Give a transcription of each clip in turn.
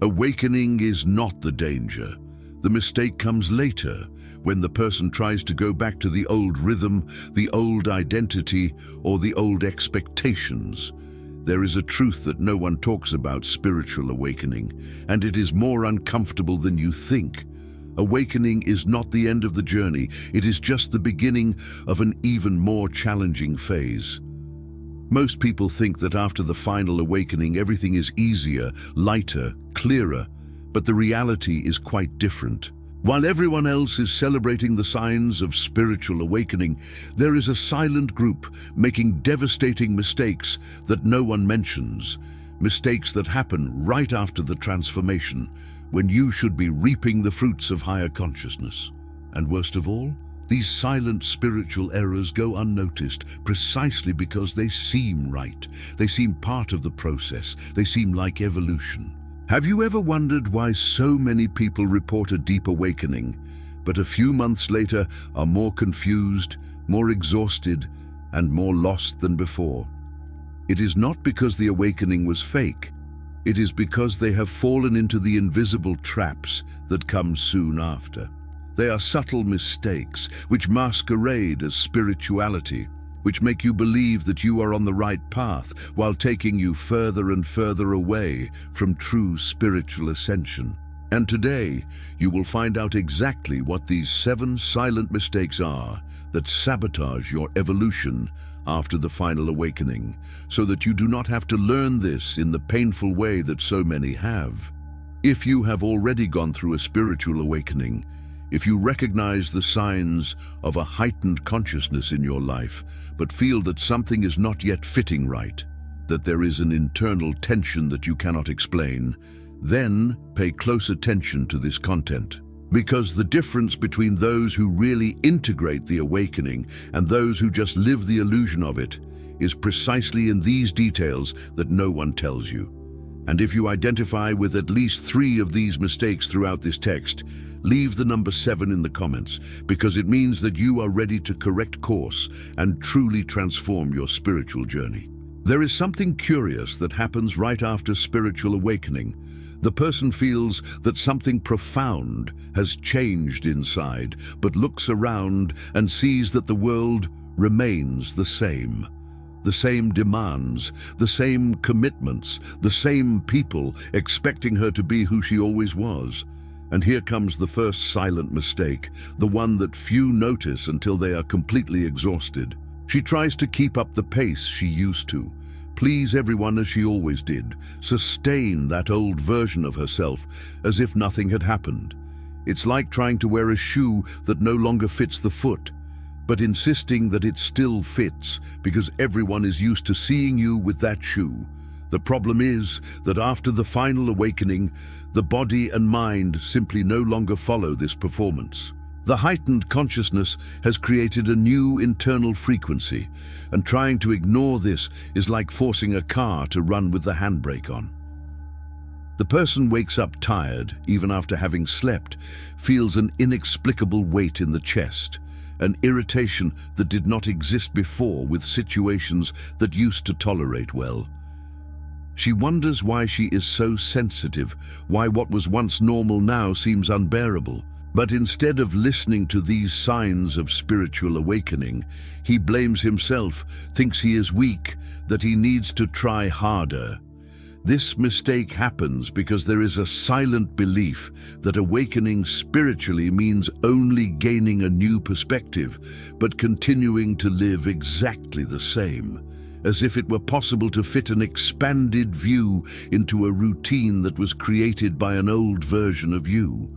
Awakening is not the danger. The mistake comes later, when the person tries to go back to the old rhythm, the old identity, or the old expectations. There is a truth that no one talks about spiritual awakening, and it is more uncomfortable than you think. Awakening is not the end of the journey, it is just the beginning of an even more challenging phase. Most people think that after the final awakening everything is easier, lighter, clearer, but the reality is quite different. While everyone else is celebrating the signs of spiritual awakening, there is a silent group making devastating mistakes that no one mentions. Mistakes that happen right after the transformation, when you should be reaping the fruits of higher consciousness. And worst of all, these silent spiritual errors go unnoticed precisely because they seem right. They seem part of the process. They seem like evolution. Have you ever wondered why so many people report a deep awakening, but a few months later are more confused, more exhausted, and more lost than before? It is not because the awakening was fake. It is because they have fallen into the invisible traps that come soon after. They are subtle mistakes which masquerade as spirituality, which make you believe that you are on the right path while taking you further and further away from true spiritual ascension. And today, you will find out exactly what these 7 silent mistakes are that sabotage your evolution after the final awakening, so that you do not have to learn this in the painful way that so many have. If you have already gone through a spiritual awakening, if you recognize the signs of a heightened consciousness in your life, but feel that something is not yet fitting right, that there is an internal tension that you cannot explain, then pay close attention to this content. Because the difference between those who really integrate the awakening and those who just live the illusion of it is precisely in these details that no one tells you. And if you identify with at least 3 of these mistakes throughout this text, leave the number 7 in the comments, because it means that you are ready to correct course and truly transform your spiritual journey. There is something curious that happens right after spiritual awakening. The person feels that something profound has changed inside, but looks around and sees that the world remains the same. The same demands, the same commitments, the same people expecting her to be who she always was. And here comes the first silent mistake, the one that few notice until they are completely exhausted. She tries to keep up the pace she used to, please everyone as she always did, sustain that old version of herself as if nothing had happened. It's like trying to wear a shoe that no longer fits the foot, but insisting that it still fits because everyone is used to seeing you with that shoe. The problem is that after the final awakening, the body and mind simply no longer follow this performance. The heightened consciousness has created a new internal frequency, and trying to ignore this is like forcing a car to run with the handbrake on. The person wakes up tired, even after having slept, feels an inexplicable weight in the chest, an irritation that did not exist before with situations that used to tolerate well. She wonders why she is so sensitive, why what was once normal now seems unbearable. But instead of listening to these signs of spiritual awakening, he blames himself, thinks he is weak, that he needs to try harder. This mistake happens because there is a silent belief that awakening spiritually means only gaining a new perspective, but continuing to live exactly the same, as if it were possible to fit an expanded view into a routine that was created by an old version of you.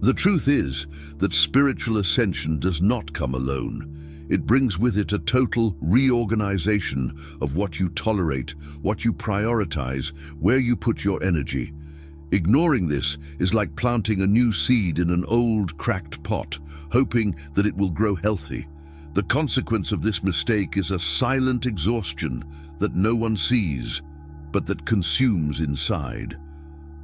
The truth is that spiritual ascension does not come alone. It brings with it a total reorganization of what you tolerate, what you prioritize, where you put your energy. Ignoring this is like planting a new seed in an old, cracked pot, hoping that it will grow healthy. The consequence of this mistake is a silent exhaustion that no one sees, but that consumes inside.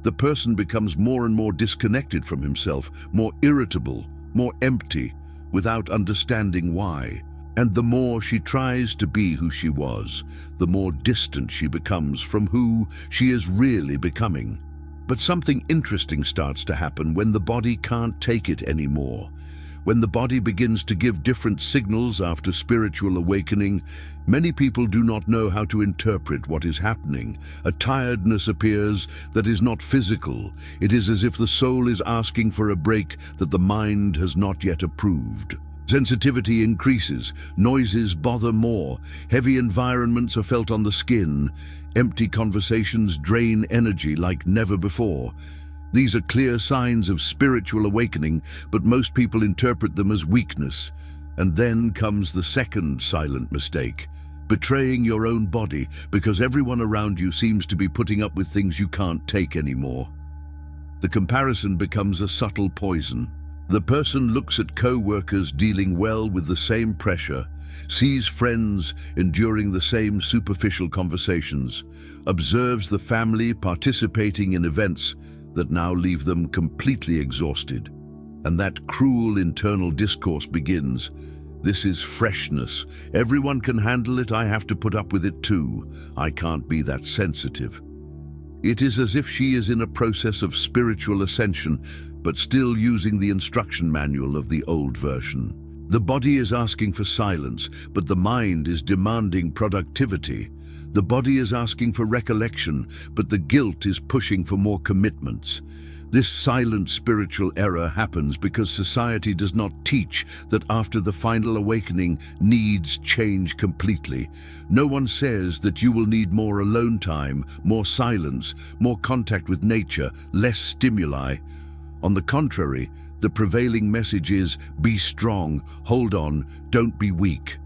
The person becomes more and more disconnected from himself, more irritable, more empty, without understanding why. And the more she tries to be who she was, the more distant she becomes from who she is really becoming. But something interesting starts to happen when the body can't take it anymore. When the body begins to give different signals after spiritual awakening, many people do not know how to interpret what is happening. A tiredness appears that is not physical. It is as if the soul is asking for a break that the mind has not yet approved. Sensitivity increases, noises bother more, heavy environments are felt on the skin, empty conversations drain energy like never before. These are clear signs of spiritual awakening, but most people interpret them as weakness. And then comes the second silent mistake, betraying your own body because everyone around you seems to be putting up with things you can't take anymore. The comparison becomes a subtle poison. The person looks at co-workers dealing well with the same pressure, sees friends enduring the same superficial conversations, observes the family participating in events that now leave them completely exhausted. And that cruel internal discourse begins. This is freshness. Everyone can handle it. I have to put up with it too. I can't be that sensitive. It is as if she is in a process of spiritual ascension, but still using the instruction manual of the old version. The body is asking for silence, but the mind is demanding productivity. The body is asking for recollection, but the guilt is pushing for more commitments. This silent spiritual error happens because society does not teach that after the final awakening, needs change completely. No one says that you will need more alone time, more silence, more contact with nature, less stimuli. On the contrary, the prevailing message is, be strong, hold on, don't be weak.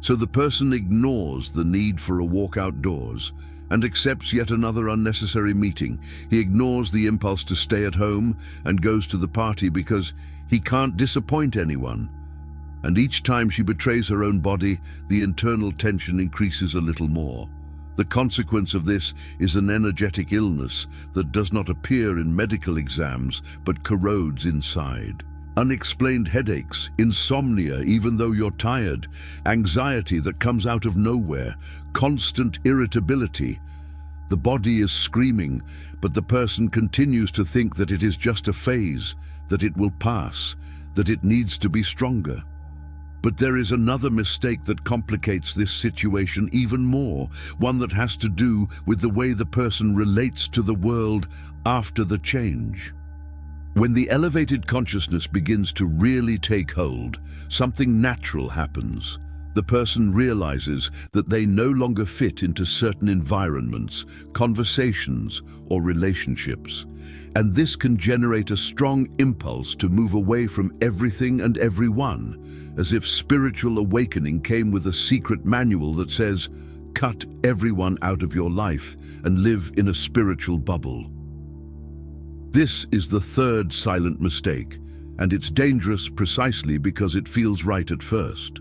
So the person ignores the need for a walk outdoors and accepts yet another unnecessary meeting. He ignores the impulse to stay at home and goes to the party because he can't disappoint anyone. And each time she betrays her own body, the internal tension increases a little more. The consequence of this is an energetic illness that does not appear in medical exams but corrodes inside. Unexplained headaches, insomnia even though you're tired, anxiety that comes out of nowhere, constant irritability. The body is screaming, but the person continues to think that it is just a phase, that it will pass, that it needs to be stronger. But there is another mistake that complicates this situation even more, one that has to do with the way the person relates to the world after the change. When the elevated consciousness begins to really take hold, something natural happens. The person realizes that they no longer fit into certain environments, conversations, or relationships. And this can generate a strong impulse to move away from everything and everyone, as if spiritual awakening came with a secret manual that says, cut everyone out of your life and live in a spiritual bubble. This is the third silent mistake, and it's dangerous precisely because it feels right at first.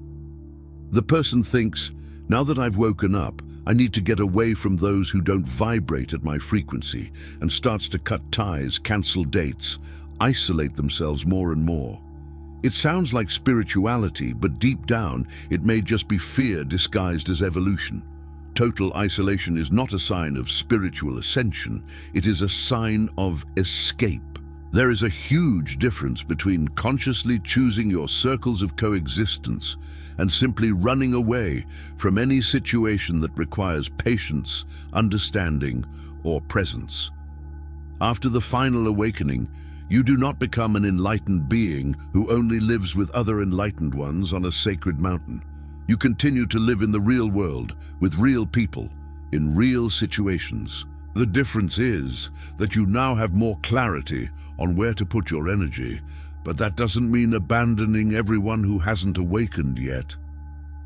The person thinks, now that I've woken up, I need to get away from those who don't vibrate at my frequency, and starts to cut ties, cancel dates, isolate themselves more and more. It sounds like spirituality, but deep down, it may just be fear disguised as evolution. Total isolation is not a sign of spiritual ascension, it is a sign of escape. There is a huge difference between consciously choosing your circles of coexistence and simply running away from any situation that requires patience, understanding, or presence. After the final awakening, you do not become an enlightened being who only lives with other enlightened ones on a sacred mountain. You continue to live in the real world, with real people, in real situations. The difference is that you now have more clarity on where to put your energy, but that doesn't mean abandoning everyone who hasn't awakened yet.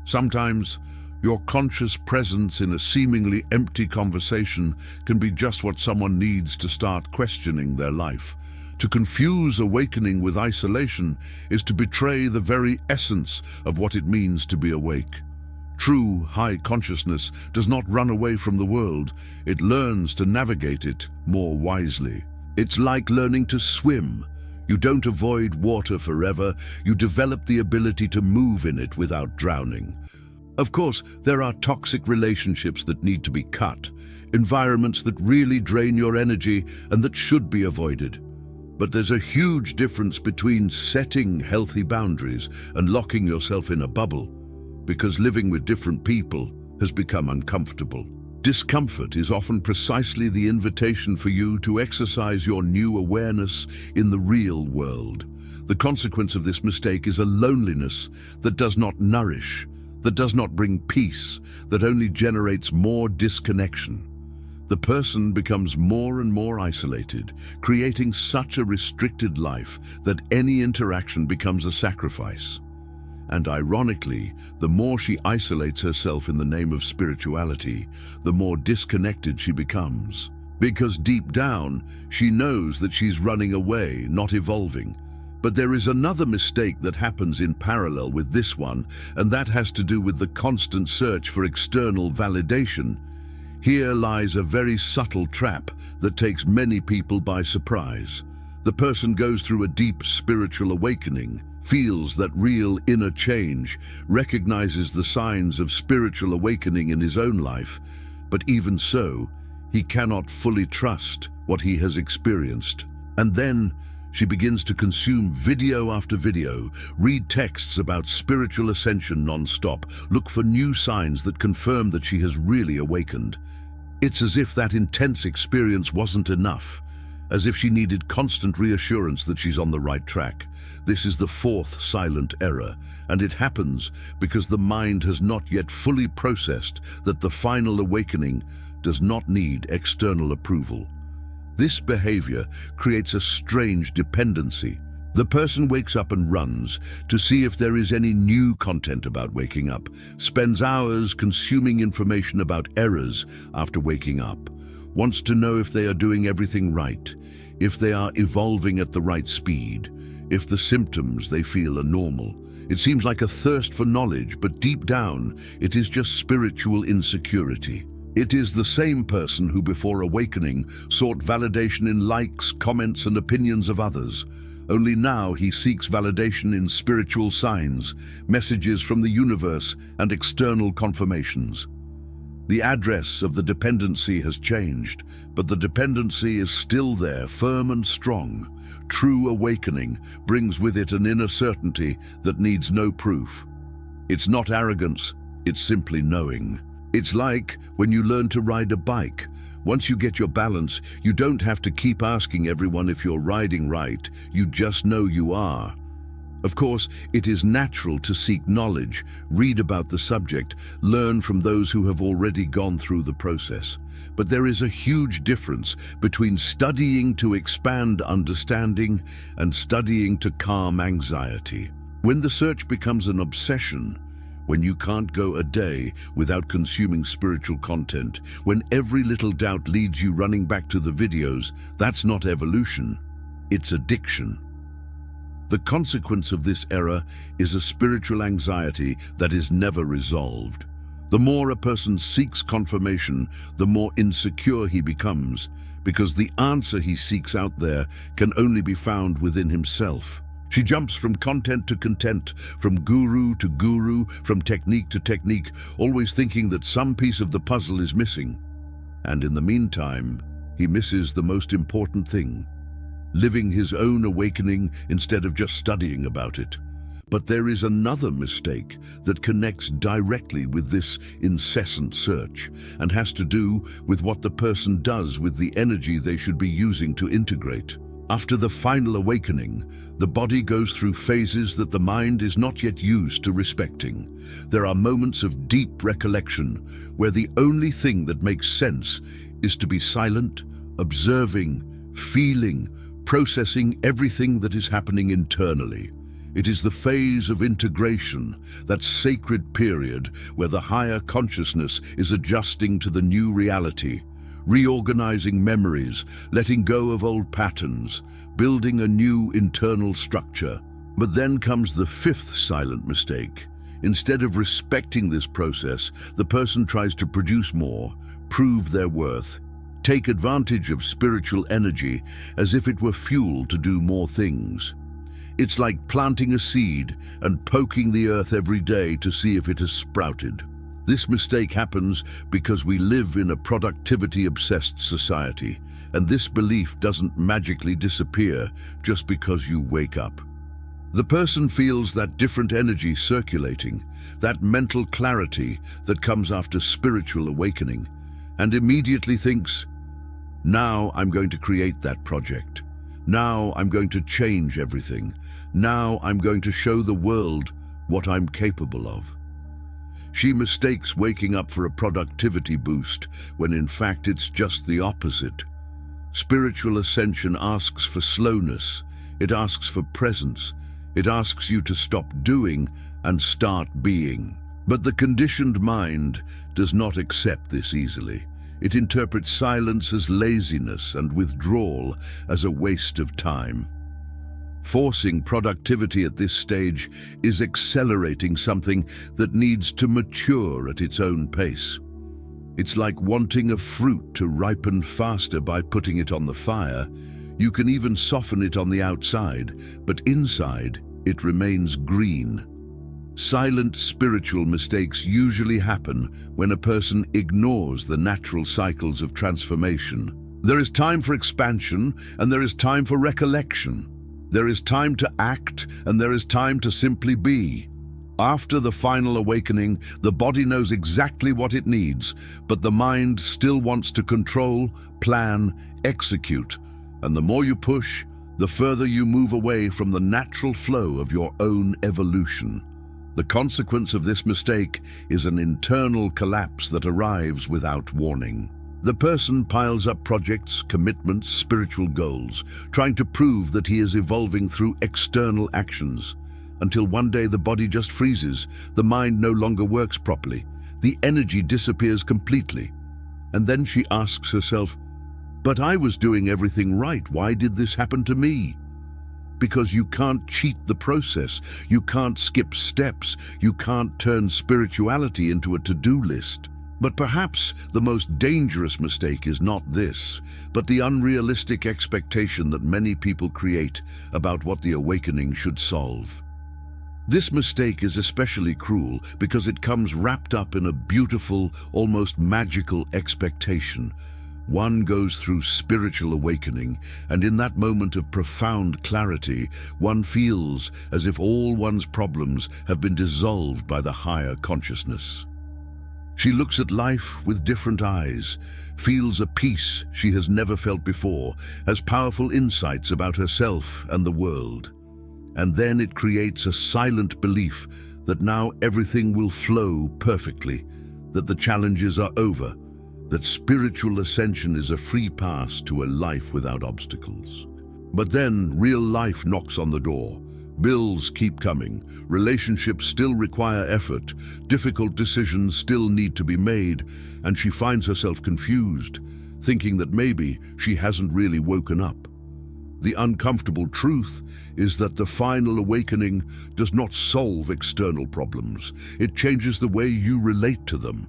Sometimes, your conscious presence in a seemingly empty conversation can be just what someone needs to start questioning their life. To confuse awakening with isolation is to betray the very essence of what it means to be awake. True high consciousness does not run away from the world, it learns to navigate it more wisely. It's like learning to swim. You don't avoid water forever, you develop the ability to move in it without drowning. Of course, there are toxic relationships that need to be cut, environments that really drain your energy and that should be avoided. But there's a huge difference between setting healthy boundaries and locking yourself in a bubble, because living with different people has become uncomfortable. Discomfort is often precisely the invitation for you to exercise your new awareness in the real world. The consequence of this mistake is a loneliness that does not nourish, that does not bring peace, that only generates more disconnection. The person becomes more and more isolated, creating such a restricted life that any interaction becomes a sacrifice. And ironically, the more she isolates herself in the name of spirituality, the more disconnected she becomes. Because deep down, she knows that she's running away, not evolving. But there is another mistake that happens in parallel with this one, and that has to do with the constant search for external validation. Here lies a very subtle trap that takes many people by surprise. The person goes through a deep spiritual awakening, feels that real inner change, recognizes the signs of spiritual awakening in his own life, but even so, he cannot fully trust what he has experienced. And then she begins to consume video after video, read texts about spiritual ascension non-stop, look for new signs that confirm that she has really awakened. It's as if that intense experience wasn't enough, as if she needed constant reassurance that she's on the right track. This is the fourth silent error, and it happens because the mind has not yet fully processed that the final awakening does not need external approval. This behavior creates a strange dependency. The person wakes up and runs to see if there is any new content about waking up, spends hours consuming information about errors after waking up, wants to know if they are doing everything right, if they are evolving at the right speed, if the symptoms they feel are normal. It seems like a thirst for knowledge, but deep down, it is just spiritual insecurity. It is the same person who before awakening sought validation in likes, comments, and opinions of others. Only now he seeks validation in spiritual signs, messages from the universe, and external confirmations. The address of the dependency has changed, but the dependency is still there, firm and strong. True awakening brings with it an inner certainty that needs no proof. It's not arrogance, it's simply knowing. It's like when you learn to ride a bike. Once you get your balance, you don't have to keep asking everyone if you're riding right, you just know you are. Of course, it is natural to seek knowledge, read about the subject, learn from those who have already gone through the process. But there is a huge difference between studying to expand understanding and studying to calm anxiety. When the search becomes an obsession, when you can't go a day without consuming spiritual content, when every little doubt leads you running back to the videos, that's not evolution, it's addiction. The consequence of this error is a spiritual anxiety that is never resolved. The more a person seeks confirmation, the more insecure he becomes, because the answer he seeks out there can only be found within himself. She jumps from content to content, from guru to guru, from technique to technique, always thinking that some piece of the puzzle is missing. And in the meantime, he misses the most important thing, living his own awakening instead of just studying about it. But there is another mistake that connects directly with this incessant search and has to do with what the person does with the energy they should be using to integrate. After the final awakening, the body goes through phases that the mind is not yet used to respecting. There are moments of deep recollection where the only thing that makes sense is to be silent, observing, feeling, processing everything that is happening internally. It is the phase of integration, that sacred period where the higher consciousness is adjusting to the new reality, reorganizing memories, letting go of old patterns, building a new internal structure. But then comes the fifth silent mistake. Instead of respecting this process, the person tries to produce more, prove their worth, take advantage of spiritual energy as if it were fuel to do more things. It's like planting a seed and poking the earth every day to see if it has sprouted. This mistake happens because we live in a productivity-obsessed society, and this belief doesn't magically disappear just because you wake up. The person feels that different energy circulating, that mental clarity that comes after spiritual awakening, and immediately thinks, now I'm going to create that project. Now I'm going to change everything. Now I'm going to show the world what I'm capable of. She mistakes waking up for a productivity boost when in fact it's just the opposite. Spiritual ascension asks for slowness. It asks for presence. It asks you to stop doing and start being. But the conditioned mind does not accept this easily. It interprets silence as laziness and withdrawal as a waste of time. Forcing productivity at this stage is accelerating something that needs to mature at its own pace. It's like wanting a fruit to ripen faster by putting it on the fire. You can even soften it on the outside, but inside it remains green. Silent spiritual mistakes usually happen when a person ignores the natural cycles of transformation. There is time for expansion, and there is time for recollection. There is time to act, and there is time to simply be. After the final awakening, the body knows exactly what it needs, but the mind still wants to control, plan, execute. And the more you push, the further you move away from the natural flow of your own evolution. The consequence of this mistake is an internal collapse that arrives without warning. The person piles up projects, commitments, spiritual goals, trying to prove that he is evolving through external actions, until one day the body just freezes, the mind no longer works properly, the energy disappears completely. And then she asks herself, but I was doing everything right, why did this happen to me? Because you can't cheat the process, you can't skip steps, you can't turn spirituality into a to-do list. But perhaps the most dangerous mistake is not this, but the unrealistic expectation that many people create about what the awakening should solve. This mistake is especially cruel because it comes wrapped up in a beautiful, almost magical expectation. One goes through spiritual awakening, and in that moment of profound clarity, one feels as if all one's problems have been dissolved by the higher consciousness. She looks at life with different eyes, feels a peace she has never felt before, has powerful insights about herself and the world. And then it creates a silent belief that now everything will flow perfectly, that the challenges are over, that spiritual ascension is a free pass to a life without obstacles. But then real life knocks on the door. Bills keep coming, relationships still require effort, difficult decisions still need to be made, and she finds herself confused, thinking that maybe she hasn't really woken up. The uncomfortable truth is that the final awakening does not solve external problems. It changes the way you relate to them.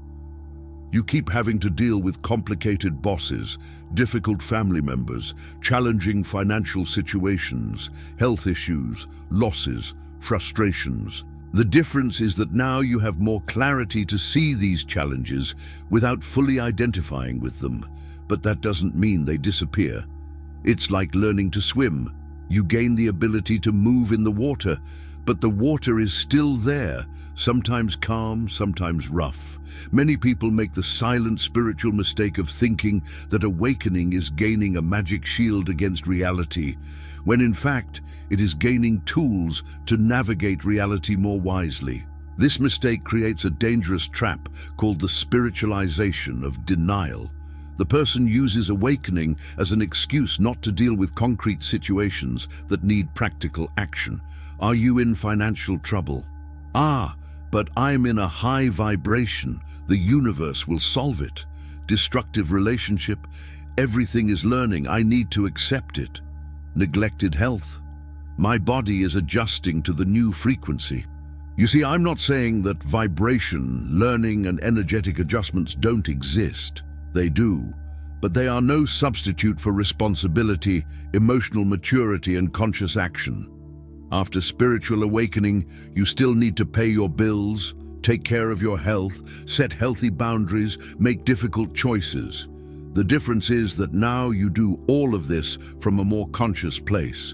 You keep having to deal with complicated bosses, difficult family members, challenging financial situations, health issues, losses, frustrations. The difference is that now you have more clarity to see these challenges without fully identifying with them, but that doesn't mean they disappear. It's like learning to swim. You gain the ability to move in the water, but the water is still there, sometimes calm, sometimes rough. Many people make the silent spiritual mistake of thinking that awakening is gaining a magic shield against reality, when in fact it is gaining tools to navigate reality more wisely. This mistake creates a dangerous trap called the spiritualization of denial. The person uses awakening as an excuse not to deal with concrete situations that need practical action. Are you in financial trouble? But I'm in a high vibration. The universe will solve it. Destructive relationship. Everything is learning. I need to accept it. Neglected health. My body is adjusting to the new frequency. You see, I'm not saying that vibration, learning, and energetic adjustments don't exist. They do. But they are no substitute for responsibility, emotional maturity, and conscious action. After spiritual awakening, you still need to pay your bills, take care of your health, set healthy boundaries, make difficult choices. The difference is that now you do all of this from a more conscious place.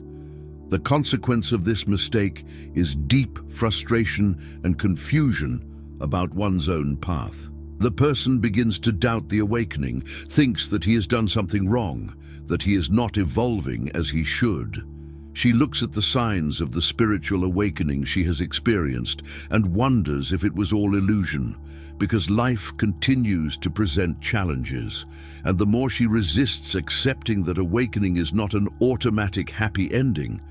The consequence of this mistake is deep frustration and confusion about one's own path. The person begins to doubt the awakening, thinks that he has done something wrong, that he is not evolving as he should. She looks at the signs of the spiritual awakening she has experienced and wonders if it was all illusion, because life continues to present challenges, and the more she resists accepting that awakening is not an automatic happy ending,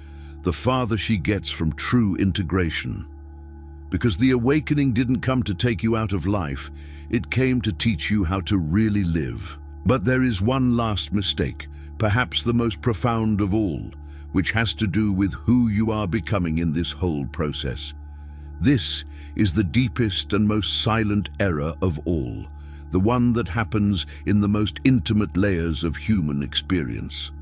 the farther she gets from true integration. Because the awakening didn't come to take you out of life, it came to teach you how to really live. But there is one last mistake, perhaps the most profound of all, which has to do with who you are becoming in this whole process. This is the deepest and most silent error of all, the one that happens in the most intimate layers of human experience.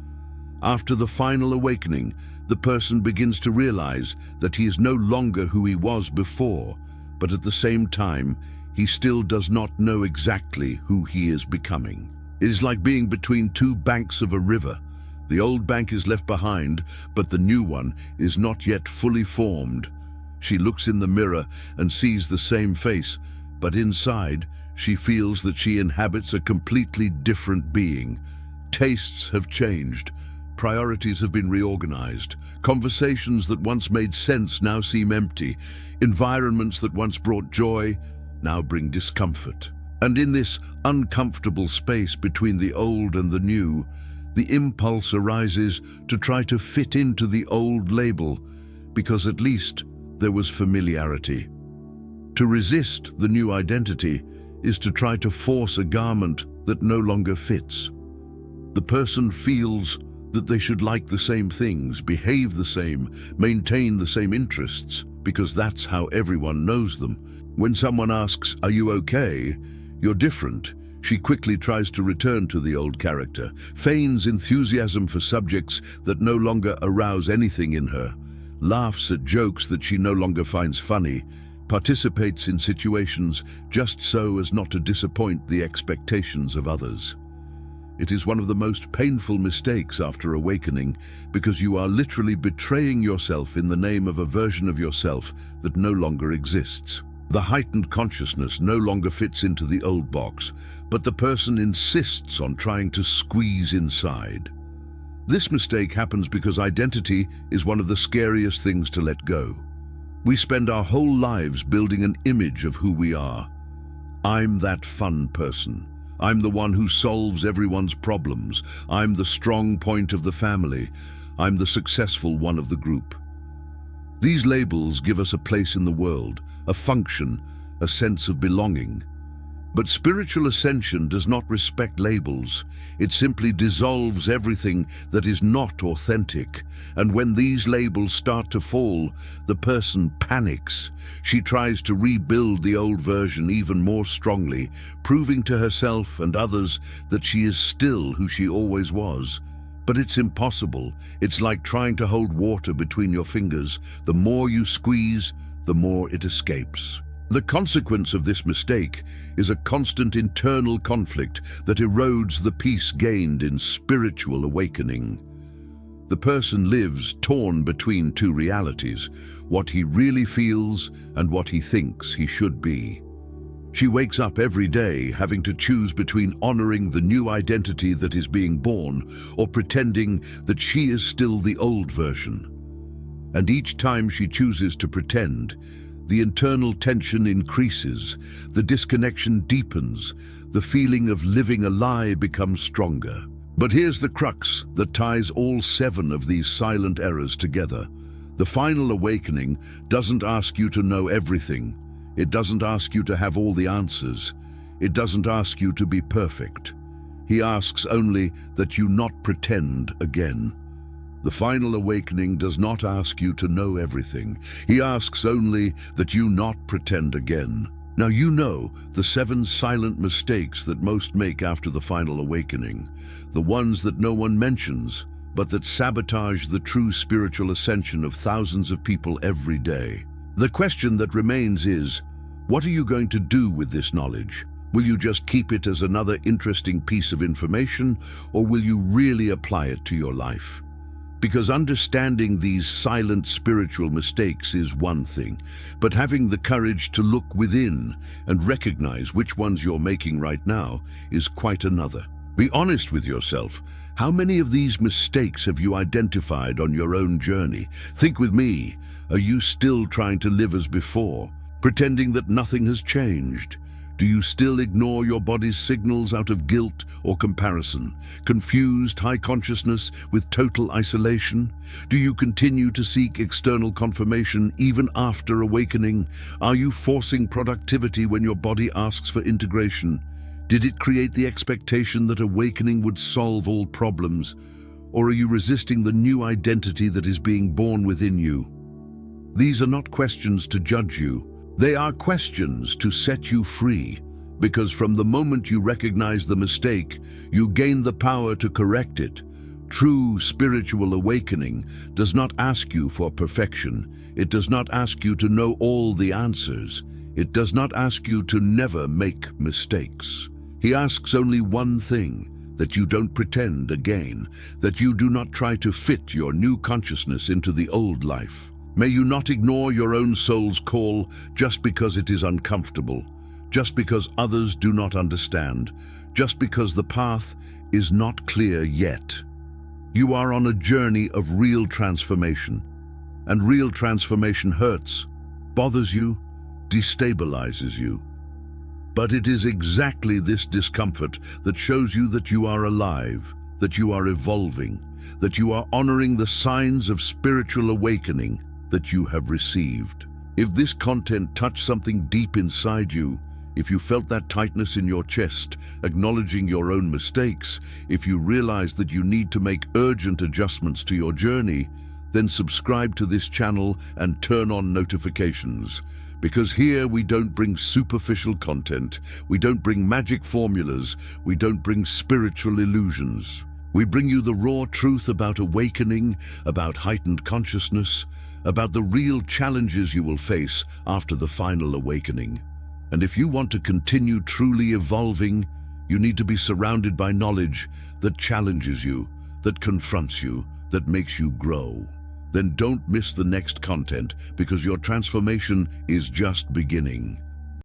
After the final awakening, the person begins to realize that he is no longer who he was before, but at the same time, he still does not know exactly who he is becoming. It is like being between two banks of a river. The old bank is left behind, but the new one is not yet fully formed. She looks in the mirror and sees the same face, but inside, she feels that she inhabits a completely different being. Tastes have changed. Priorities have been reorganized. Conversations that once made sense now seem empty. Environments that once brought joy now bring discomfort. And in this uncomfortable space between the old and the new, the impulse arises to try to fit into the old label, because at least there was familiarity. To resist the new identity is to try to force a garment that no longer fits. The person feels that they should like the same things, behave the same, maintain the same interests, because that's how everyone knows them. When someone asks, "Are you okay? You're different," she quickly tries to return to the old character, feigns enthusiasm for subjects that no longer arouse anything in her, laughs at jokes that she no longer finds funny, participates in situations just so as not to disappoint the expectations of others. It is one of the most painful mistakes after awakening, because you are literally betraying yourself in the name of a version of yourself that no longer exists. The heightened consciousness no longer fits into the old box, but the person insists on trying to squeeze inside. This mistake happens because identity is one of the scariest things to let go. We spend our whole lives building an image of who we are. I'm that fun person. I'm the one who solves everyone's problems. I'm the strong point of the family. I'm the successful one of the group. These labels give us a place in the world, a function, a sense of belonging. But spiritual ascension does not respect labels. It simply dissolves everything that is not authentic. And when these labels start to fall, the person panics. She tries to rebuild the old version even more strongly, proving to herself and others that she is still who she always was. But it's impossible. It's like trying to hold water between your fingers. The more you squeeze, the more it escapes. The consequence of this mistake is a constant internal conflict that erodes the peace gained in spiritual awakening. The person lives torn between two realities, what he really feels and what he thinks he should be. She wakes up every day having to choose between honoring the new identity that is being born or pretending that she is still the old version. And each time she chooses to pretend, the internal tension increases, the disconnection deepens, the feeling of living a lie becomes stronger. But here's the crux that ties all 7 of these silent errors together. The final awakening doesn't ask you to know everything. It doesn't ask you to have all the answers. It doesn't ask you to be perfect. He asks only that you not pretend again. The final awakening does not ask you to know everything. He asks only that you not pretend again. Now you know the 7 silent mistakes that most make after the final awakening, the ones that no one mentions, but that sabotage the true spiritual ascension of thousands of people every day. The question that remains is, what are you going to do with this knowledge? Will you just keep it as another interesting piece of information, or will you really apply it to your life? Because understanding these silent spiritual mistakes is one thing, but having the courage to look within and recognize which ones you're making right now is quite another. Be honest with yourself. How many of these mistakes have you identified on your own journey? Think with me. Are you still trying to live as before, pretending that nothing has changed? Do you still ignore your body's signals out of guilt or comparison? Confused high consciousness with total isolation? Do you continue to seek external confirmation even after awakening? Are you forcing productivity when your body asks for integration? Did it create the expectation that awakening would solve all problems? Or are you resisting the new identity that is being born within you? These are not questions to judge you. They are questions to set you free, because from the moment you recognize the mistake, you gain the power to correct it. True spiritual awakening does not ask you for perfection. It does not ask you to know all the answers. It does not ask you to never make mistakes. He asks only one thing: that you don't pretend again, that you do not try to fit your new consciousness into the old life. May you not ignore your own soul's call just because it is uncomfortable, just because others do not understand, just because the path is not clear yet. You are on a journey of real transformation, and real transformation hurts, bothers you, destabilizes you. But it is exactly this discomfort that shows you that you are alive, that you are evolving, that you are honoring the signs of spiritual awakening that you have received. If this content touched something deep inside you, if you felt that tightness in your chest, acknowledging your own mistakes, if you realize that you need to make urgent adjustments to your journey, then subscribe to this channel and turn on notifications. Because here we don't bring superficial content, we don't bring magic formulas, we don't bring spiritual illusions. We bring you the raw truth about awakening, about heightened consciousness, about the real challenges you will face after the final awakening. And if you want to continue truly evolving, you need to be surrounded by knowledge that challenges you, that confronts you, that makes you grow. Then don't miss the next content, because your transformation is just beginning.